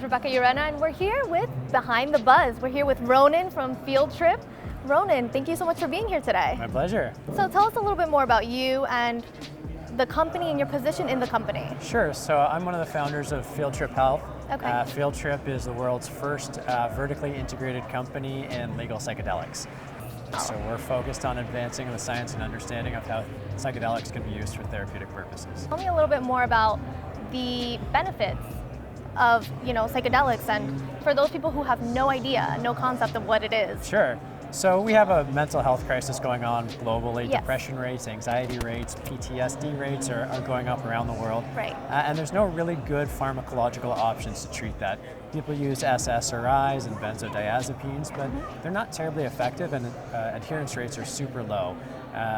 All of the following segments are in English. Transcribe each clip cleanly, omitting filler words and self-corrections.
Rebecca Urena, and we're here with Behind the Buzz. We're here with Ronan from Field Trip. Ronan, thank you so much for being here today. My pleasure. So tell us a little bit more about you and the company and your position in the company. Sure, so I'm one of the founders of Field Trip Health. Okay. Field Trip is the world's first vertically integrated company in legal psychedelics. So we're focused on advancing the science and understanding of how psychedelics can be used for therapeutic purposes. Tell me a little bit more about the benefits of, psychedelics, and for those people who have no idea, no concept of what it is. Sure. So we have a mental health crisis going on globally. Yes. Depression rates, anxiety rates, PTSD rates are going up around the world. Right. And there's no really good pharmacological options to treat that. People use SSRIs and benzodiazepines, but they're not terribly effective, and adherence rates are super low.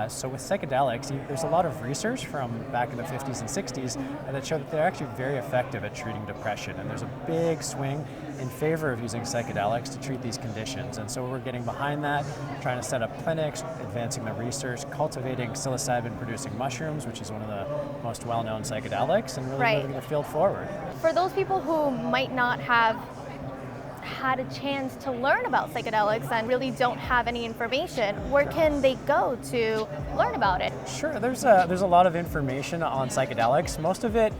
So with psychedelics, there's a lot of research from back in the 50s and 60s that show that they're actually very effective at treating depression. And there's a big swing in favor of using psychedelics to treat these conditions. And so we're getting behind that, trying to set up clinics, advancing the research, cultivating psilocybin-producing mushrooms, which is one of the most well-known psychedelics, and really moving the field forward. For those people who might not have had a chance to learn about psychedelics and really don't have any information, where can they go to learn about it? Sure, there's a lot of information on psychedelics. Most of it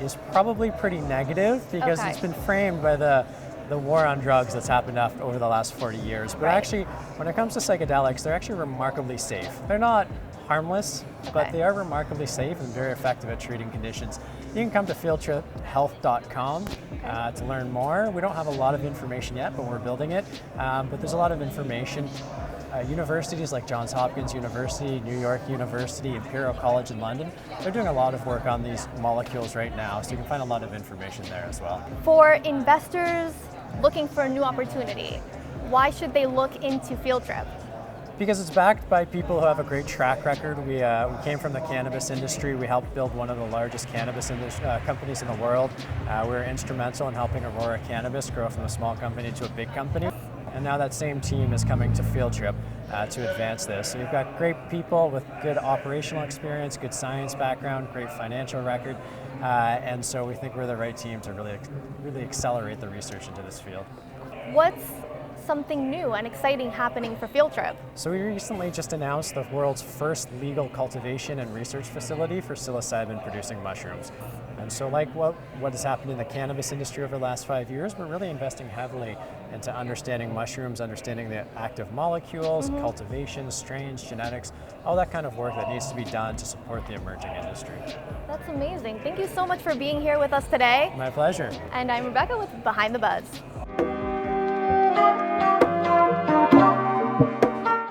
is probably pretty negative because it's been framed by the war on drugs that's happened over the last 40 years. But actually, when it comes to psychedelics, they're actually remarkably safe. They're not harmless, but they are remarkably safe and very effective at treating conditions. You can come to fieldtriphealth.com to learn more. We don't have a lot of information yet, but we're building it. But there's a lot of information. Universities like Johns Hopkins University, New York University, Imperial College in London, they're doing a lot of work on these molecules right now, so you can find a lot of information there as well. For investors looking for a new opportunity, why should they look into Field Trip? Because it's backed by people who have a great track record. We came from the cannabis industry. We helped build one of the largest cannabis companies in the world. We were instrumental in helping Aurora Cannabis grow from a small company to a big company. And now that same team is coming to Field Trip to advance this. So you've got great people with good operational experience, good science background, great financial record. And so we think we're the right team to really accelerate the research into this field. What's something new and exciting happening for Field Trip? So we recently just announced the world's first legal cultivation and research facility for psilocybin-producing mushrooms. And so like what has happened in the cannabis industry over the last 5 years, we're really investing heavily into understanding mushrooms, understanding the active molecules, cultivation, strains, genetics, all that kind of work that needs to be done to support the emerging industry. That's amazing. Thank you so much for being here with us today. My pleasure. And I'm Rebecca with Behind the Buzz.